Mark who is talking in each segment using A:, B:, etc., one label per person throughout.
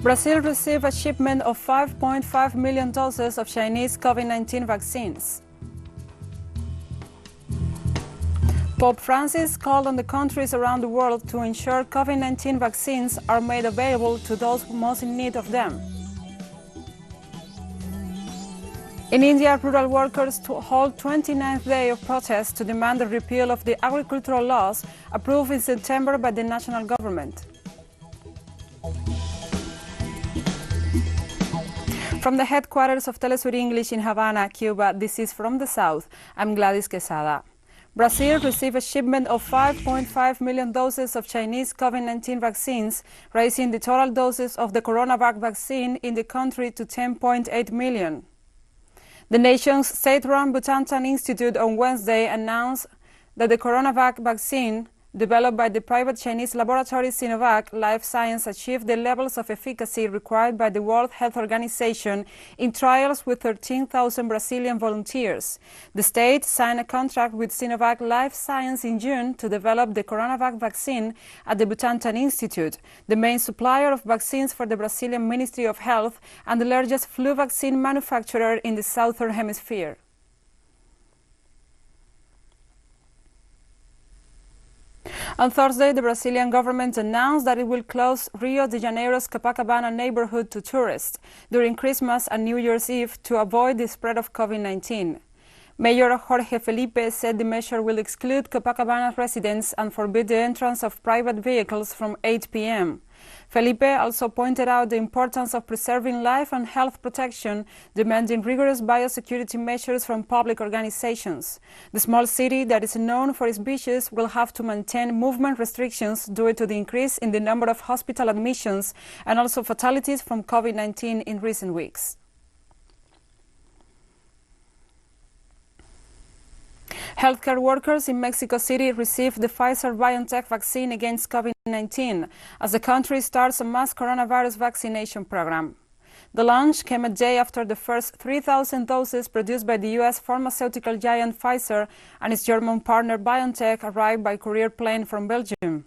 A: Brazil received a shipment of 5.5 million doses of Chinese COVID-19 vaccines. Pope Francis called on the countries around the world to ensure COVID-19 vaccines are made available to those most in need of them. In India, rural workers hold 29th day of protest to demand the repeal of the agricultural laws approved in September by the national government. From the headquarters of TeleSUR English in Havana, Cuba, this is From the South. I'm Gladys Quesada. Brazil received a shipment of 5.5 million doses of Chinese COVID-19 vaccines, raising the total doses of the Coronavac vaccine in the country to 10.8 million. The nation's state-run Butantan Institute on Wednesday announced that the Coronavac vaccine, developed by the private Chinese laboratory Sinovac Life Science, achieved the levels of efficacy required by the World Health Organization in trials with 13,000 Brazilian volunteers. The state signed a contract with Sinovac Life Science in June to develop the Coronavac vaccine at the Butantan Institute, the main supplier of vaccines for the Brazilian Ministry of Health and the largest flu vaccine manufacturer in the Southern Hemisphere. On Thursday, the Brazilian government announced that it will close Rio de Janeiro's Copacabana neighborhood to tourists during Christmas and New Year's Eve to avoid the spread of COVID-19. Mayor Jorge Felipe said the measure will exclude Copacabana residents and forbid the entrance of private vehicles from 8 p.m. Felipe also pointed out the importance of preserving life and health protection, demanding rigorous biosecurity measures from public organizations. The small city that is known for its beaches will have to maintain movement restrictions due to the increase in the number of hospital admissions and also fatalities from COVID-19 in recent weeks. Healthcare workers in Mexico City received the Pfizer-BioNTech vaccine against COVID-19 as the country starts a mass coronavirus vaccination program. The launch came a day after the first 3,000 doses produced by the U.S. pharmaceutical giant Pfizer and its German partner BioNTech arrived by courier plane from Belgium.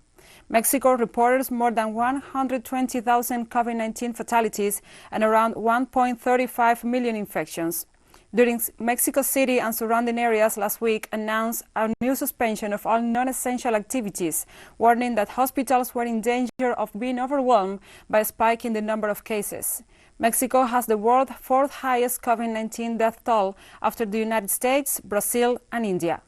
A: Mexico reported more than 120,000 COVID-19 fatalities and around 1.35 million infections. During Mexico City and surrounding areas last week announced a new suspension of all non-essential activities, warning that hospitals were in danger of being overwhelmed by a spike in the number of cases. Mexico has the world's fourth highest COVID-19 death toll after the United States, Brazil and India.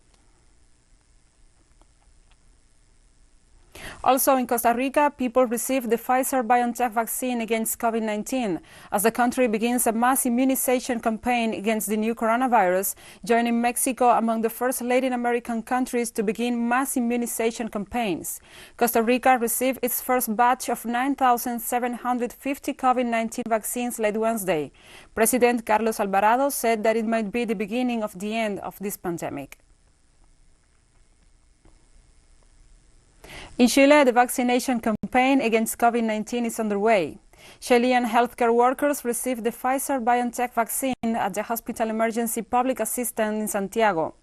A: Also in Costa Rica, people received the Pfizer-BioNTech vaccine against COVID-19 as the country begins a mass immunization campaign against the new coronavirus, joining Mexico among the first Latin American countries to begin mass immunization campaigns. Costa Rica received its first batch of 9,750 COVID-19 vaccines late Wednesday. President Carlos Alvarado said that it might be the beginning of the end of this pandemic. In Chile, the vaccination campaign against COVID-19 is underway. Chilean healthcare workers received the Pfizer-BioNTech vaccine at the Hospital Emergency Public Assistant in Santiago.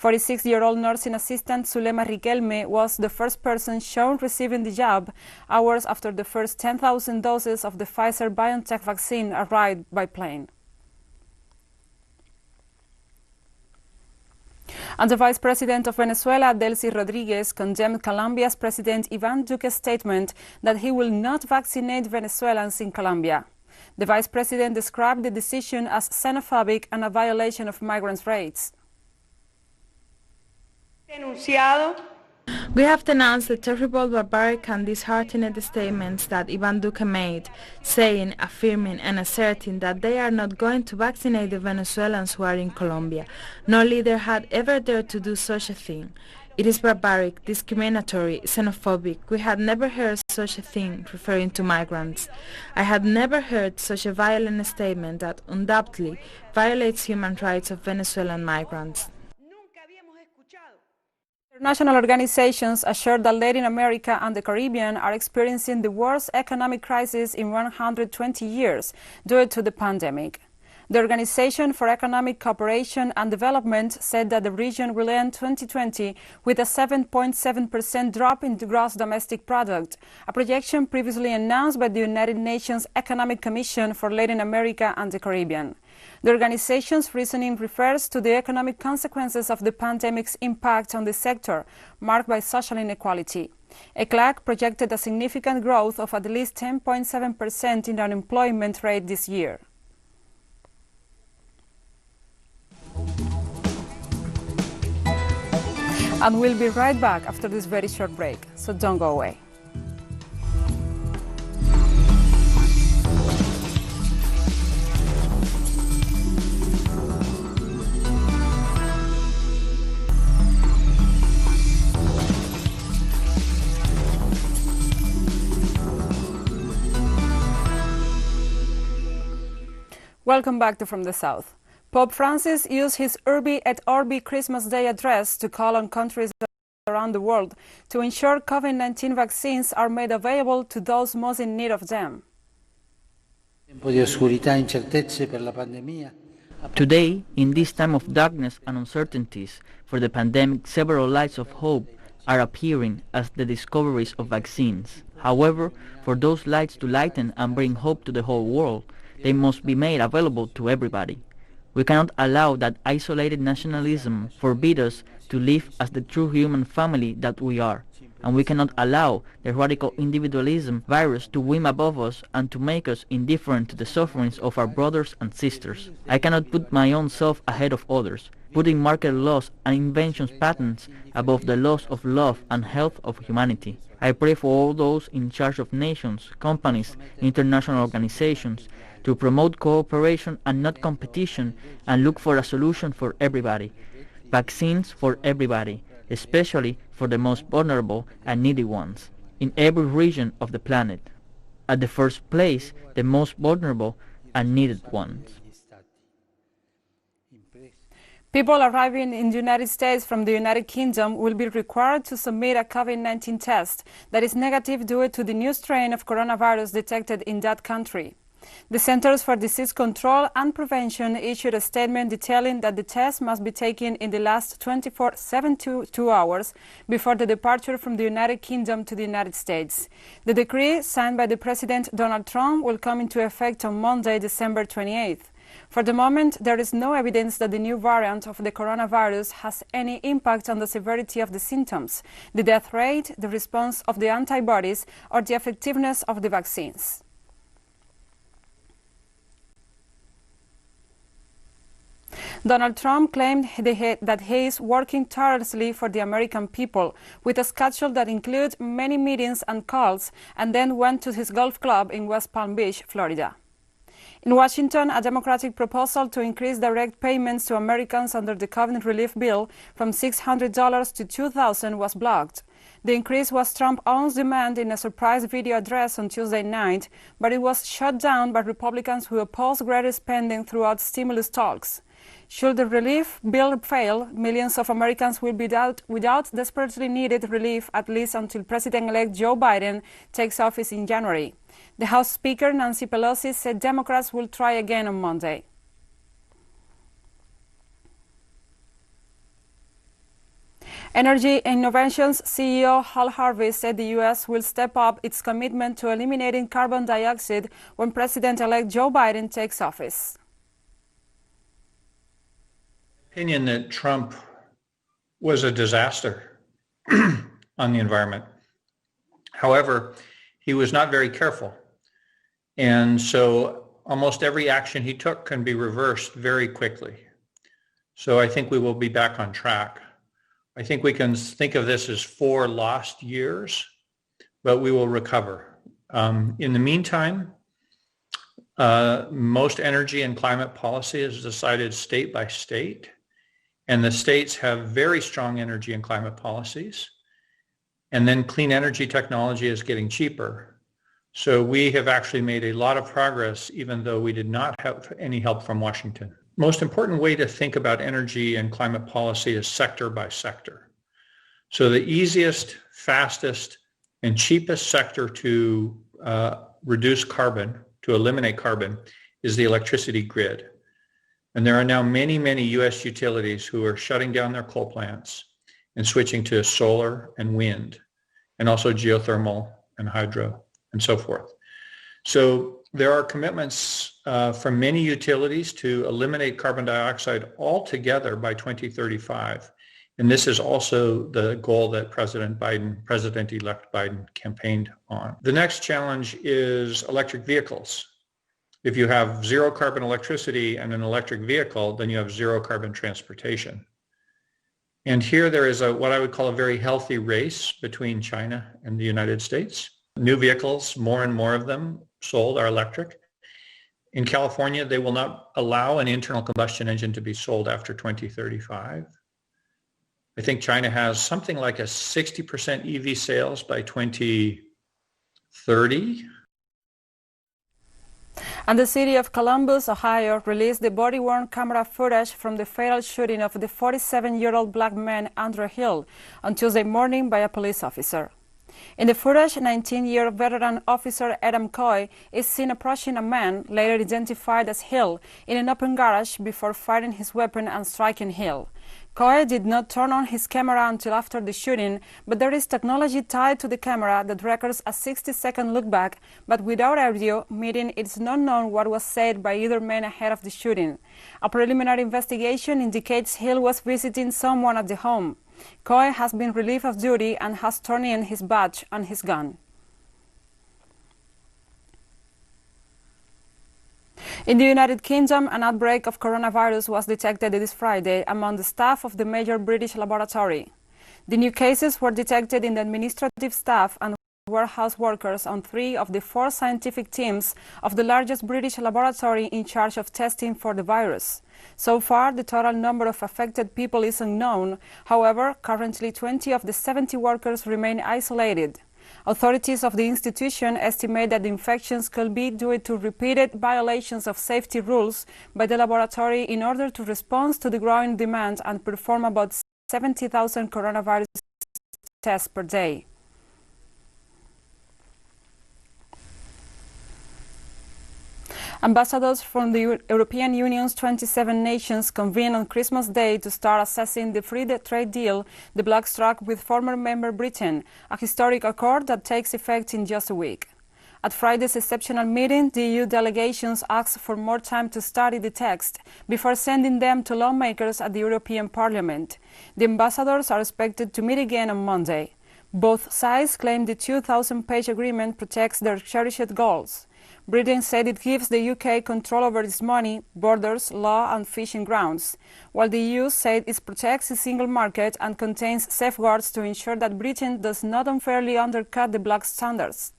A: 46-year-old nursing assistant Zulema Riquelme was the first person shown receiving the jab hours after the first 10,000 doses of the Pfizer-BioNTech vaccine arrived by plane. And the Vice President of Venezuela, Delcy Rodriguez, condemned Colombia's President Iván Duque's statement that he will not vaccinate Venezuelans in Colombia. The Vice President described the decision as xenophobic and a violation of migrants' rights.
B: We have denounced the terrible, barbaric and disheartening statements that Iván Duque made, saying, affirming and asserting that they are not going to vaccinate the Venezuelans who are in Colombia. No leader had ever dared to do such a thing. It is barbaric, discriminatory, xenophobic. We had never heard such a thing, referring to migrants. I had never heard such a violent statement that undoubtedly violates human rights of Venezuelan migrants.
A: International organizations assure that Latin America and the Caribbean are experiencing the worst economic crisis in 120 years due to the pandemic. The Organization for Economic Cooperation and Development said that the region will end 2020 with a 7.7% drop in the gross domestic product, a projection previously announced by the United Nations Economic Commission for Latin America and the Caribbean. The organization's reasoning refers to the economic consequences of the pandemic's impact on the sector, marked by social inequality. ECLAC projected a significant growth of at least 10.7% in the unemployment rate this year. And we'll be right back after this very short break, so don't go away. Welcome back to From the South. Pope Francis used his Urbi et Orbi Christmas Day address to call on countries around the world to ensure COVID-19 vaccines are made available to those most in need of them.
C: Today, in this time of darkness and uncertainties for the pandemic, several lights of hope are appearing as the discoveries of vaccines. However, for those lights to lighten and bring hope to the whole world, they must be made available to everybody. We cannot allow that isolated nationalism forbid us to live as the true human family that we are. And we cannot allow the radical individualism virus to win above us and to make us indifferent to the sufferings of our brothers and sisters. I cannot put my own self ahead of others, putting market laws and inventions patents above the laws of love and health of humanity. I pray for all those in charge of nations, companies, international organizations, to promote cooperation and not competition and look for a solution for everybody. Vaccines for everybody, especially for the most vulnerable and needy ones, in every region of the planet. At the first place, the most vulnerable and needed ones.
A: People arriving in the United States from the United Kingdom will be required to submit a COVID-19 test that is negative due to the new strain of coronavirus detected in that country. The Centers for Disease Control and Prevention issued a statement detailing that the test must be taken in the last 72 hours before the departure from the United Kingdom to the United States. The decree, signed by the President Donald Trump, will come into effect on Monday, December 28th. For the moment, there is no evidence that the new variant of the coronavirus has any impact on the severity of the symptoms, the death rate, the response of the antibodies, or the effectiveness of the vaccines. Donald Trump claimed that he is working tirelessly for the American people, with a schedule that includes many meetings and calls, and then went to his golf club in West Palm Beach, Florida. In Washington, a Democratic proposal to increase direct payments to Americans under the COVID relief bill from $600 to $2,000 was blocked. The increase was Trump's own demand in a surprise video address on Tuesday night, but it was shut down by Republicans who opposed greater spending throughout stimulus talks. Should the relief bill fail, millions of Americans will be without desperately needed relief at least until President-elect Joe Biden takes office in January. The House Speaker, Nancy Pelosi, said Democrats will try again on Monday. Energy Innovations CEO Hal Harvey said the U.S. will step up its commitment to eliminating carbon dioxide when President-elect Joe Biden takes office.
D: Opinion that Trump was a disaster on the environment. However, he was not very careful. And so almost every action he took can be reversed very quickly. So I think we will be back on track. I think we can think of this as 4 lost years, but we will recover. In the meantime, most energy and climate policy is decided state by state, and the states have very strong energy and climate policies. And then clean energy technology is getting cheaper. So we have actually made a lot of progress, even though we did not have any help from Washington. Most important way to think about energy and climate policy is sector by sector. So the easiest, fastest, and cheapest sector to reduce carbon, to eliminate carbon, is the electricity grid. And there are now many, many U.S. utilities who are shutting down their coal plants and switching to solar and wind, and also geothermal and hydro and so forth. So there are commitments from many utilities to eliminate carbon dioxide altogether by 2035. And this is also the goal that President-elect Biden campaigned on. The next challenge is electric vehicles. If you have zero carbon electricity and an electric vehicle, then you have zero carbon transportation. And here there is what I would call a very healthy race between China and the United States. New vehicles, more and more of them sold are electric. In California, they will not allow an internal combustion engine to be sold after 2035. I think China has something like a 60% EV sales by 2030.
A: And the city of Columbus, Ohio, released the body-worn camera footage from the fatal shooting of the 47-year-old black man, Andrew Hill, on Tuesday morning by a police officer. In the footage, 19-year veteran officer Adam Coy is seen approaching a man, later identified as Hill, in an open garage before firing his weapon and striking Hill. Coy did not turn on his camera until after the shooting, but there is technology tied to the camera that records a 60-second look back, but without audio, meaning it's not known what was said by either man ahead of the shooting. A preliminary investigation indicates Hill was visiting someone at the home. Coy has been relieved of duty and has turned in his badge and his gun. In the United Kingdom, an outbreak of coronavirus was detected this Friday among the staff of the major British laboratory. The new cases were detected in the administrative staff and warehouse workers on 3 of the 4 scientific teams of the largest British laboratory in charge of testing for the virus. So far, the total number of affected people is unknown. However, currently 20 of the 70 workers remain isolated. Authorities of the institution estimate that the infections could be due to repeated violations of safety rules by the laboratory in order to respond to the growing demand and perform about 70,000 coronavirus tests per day. Ambassadors from the European Union's 27 nations convened on Christmas Day to start assessing the free trade deal the bloc struck with former member Britain, a historic accord that takes effect in just a week. At Friday's exceptional meeting, the EU delegations asked for more time to study the text before sending them to lawmakers at the European Parliament. The ambassadors are expected to meet again on Monday. Both sides claim the 2,000-page agreement protects their cherished goals. Britain said it gives the UK control over its money, borders, law and fishing grounds, while the EU said it protects the single market and contains safeguards to ensure that Britain does not unfairly undercut the bloc's standards.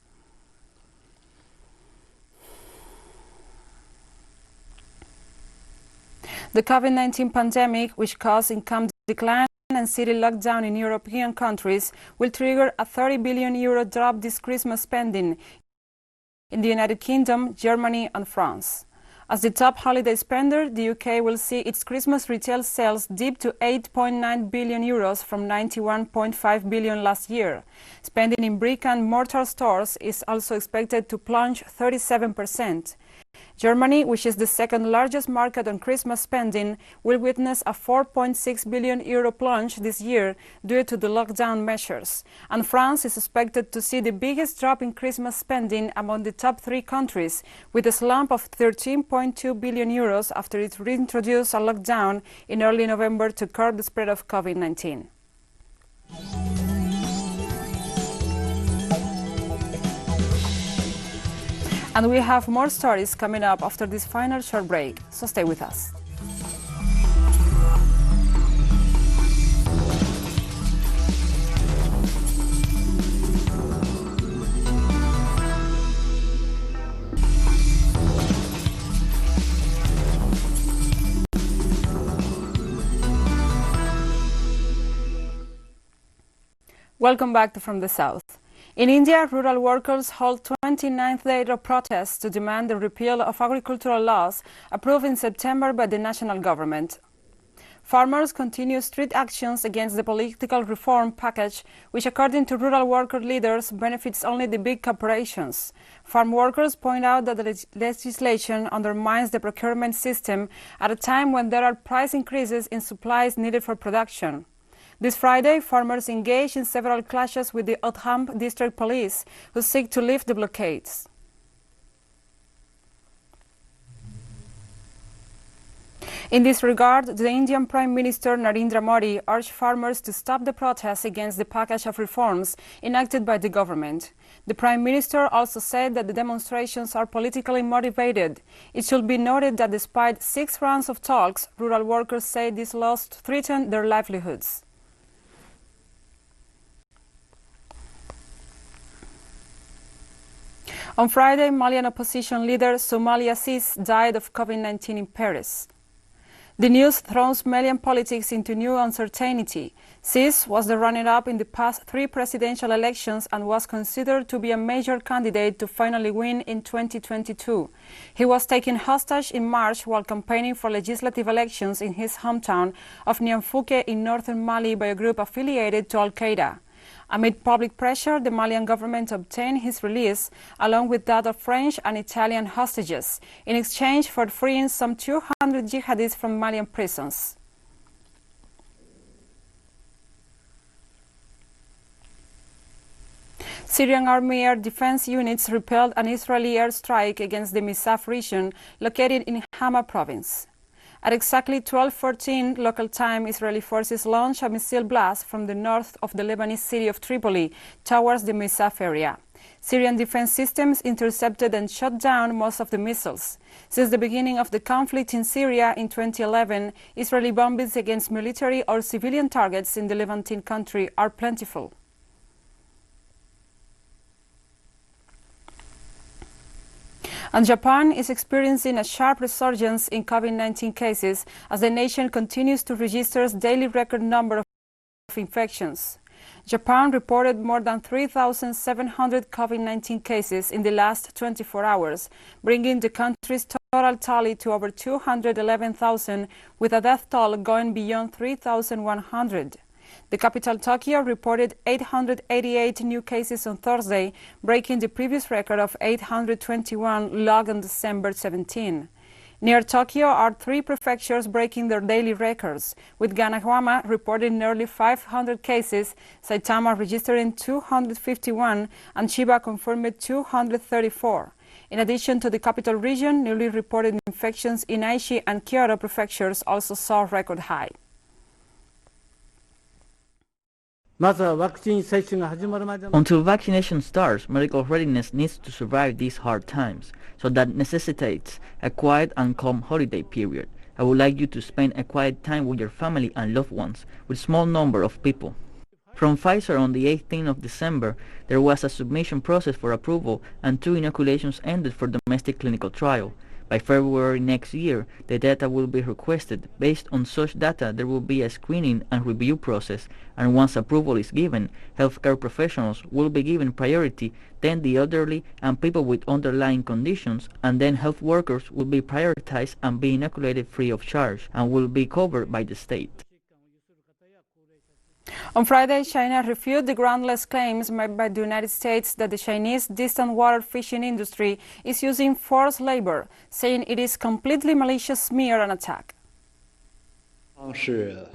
A: The COVID-19 pandemic, which caused income decline and city lockdown in European countries, will trigger a €30 billion drop this Christmas spending in the United Kingdom, Germany and France. As the top holiday spender, the UK will see its Christmas retail sales dip to €8.9 billion from €91.5 billion last year. Spending in brick-and-mortar stores is also expected to plunge 37%. Germany, which is the second largest market on Christmas spending, will witness a €4.6 billion plunge this year due to the lockdown measures. And France is expected to see the biggest drop in Christmas spending among the top 3 countries, with a slump of €13.2 billion after it reintroduced a lockdown in early November to curb the spread of COVID-19. And we have more stories coming up after this final short break, so stay with us. Welcome back to From the South. In India, rural workers hold 29th day of protests to demand the repeal of agricultural laws approved in September by the national government. Farmers continue street actions against the political reform package, which according to rural worker leaders benefits only the big corporations. Farm workers point out that the legislation undermines the procurement system at a time when there are price increases in supplies needed for production. This Friday, farmers engaged in several clashes with the Otham district police, who seek to lift the blockades. In this regard, the Indian Prime Minister Narendra Modi urged farmers to stop the protests against the package of reforms enacted by the government. The Prime Minister also said that the demonstrations are politically motivated. It should be noted that despite 6 rounds of talks, rural workers say these laws threaten their livelihoods. On Friday, Malian opposition leader Soumaïla Cisse died of COVID-19 in Paris. The news throws Malian politics into new uncertainty. Cisse was the runner-up in the past 3 presidential elections and was considered to be a major candidate to finally win in 2022. He was taken hostage in March while campaigning for legislative elections in his hometown of Nianfouké in northern Mali by a group affiliated to Al-Qaeda. Amid public pressure, the Malian government obtained his release, along with that of French and Italian hostages, in exchange for freeing some 200 jihadists from Malian prisons. Syrian army air defense units repelled an Israeli airstrike against the Misaf region located in Hama province. At exactly 12:14 local time, Israeli forces launched a missile blast from the north of the Lebanese city of Tripoli towards the Misaf area. Syrian defense systems intercepted and shot down most of the missiles. Since the beginning of the conflict in Syria in 2011, Israeli bombings against military or civilian targets in the Levantine country are plentiful. And Japan is experiencing a sharp resurgence in COVID-19 cases as the nation continues to register a daily record number of infections. Japan reported more than 3,700 COVID-19 cases in the last 24 hours, bringing the country's total tally to over 211,000, with a death toll going beyond 3,100. The capital, Tokyo, reported 888 new cases on Thursday, breaking the previous record of 821 logged on December 17. Near Tokyo are 3 prefectures breaking their daily records, with Kanagawa reporting nearly 500 cases, Saitama registering 251, and Chiba confirmed 234. In addition to the capital region, newly reported infections in Aichi and Kyoto prefectures also saw record high.
C: Until vaccination starts, medical readiness needs to survive these hard times, so that necessitates a quiet and calm holiday period. I would like you to spend a quiet time with your family and loved ones, with a small number of people. From Pfizer on the 18th of December, there was a submission process for approval and 2 inoculations ended for domestic clinical trial. By February next year, the data will be requested. Based on such data, there will be a screening and review process, and once approval is given, healthcare professionals will be given priority, then the elderly and people with underlying conditions, and then health workers will be prioritized and be inoculated free of charge, and will be covered by the state.
A: On Friday, China refuted the groundless claims made by the United States that the Chinese distant water fishing industry is using forced labor, saying it is completely malicious smear and attack.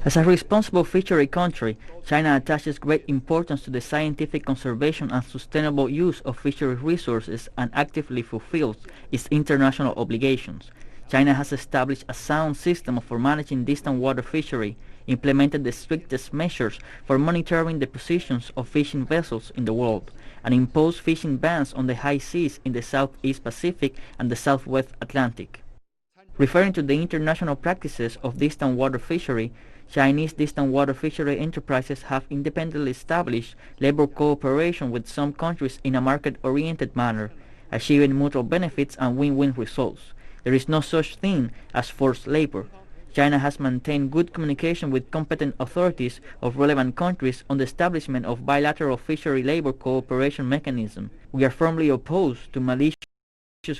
C: As a responsible fishery country, China attaches great importance to the scientific conservation and sustainable use of fishery resources and actively fulfills its international obligations. China has established a sound system for managing distant water fishery, implemented the strictest measures for monitoring the positions of fishing vessels in the world, and imposed fishing bans on the high seas in the Southeast Pacific and the Southwest Atlantic. Referring to the international practices of distant water fishery, Chinese distant water fishery enterprises have independently established labor cooperation with some countries in a market-oriented manner, achieving mutual benefits and win-win results. There is no such thing as forced labor. China has maintained good communication with competent authorities of relevant countries on the establishment of bilateral fishery labor cooperation mechanism. We are firmly opposed to malicious,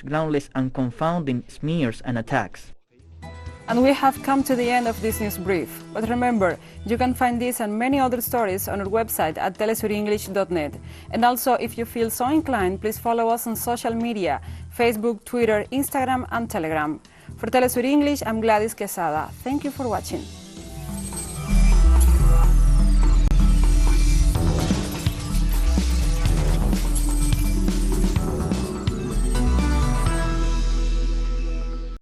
C: groundless and confounding smears and attacks.
A: And we have come to the end of this news brief. But remember, you can find this and many other stories on our website at telesurenglish.net. And also, if you feel so inclined, please follow us on social media, Facebook, Twitter, Instagram, and Telegram. For TeleSUR English, I'm Gladys Quesada. Thank you for watching.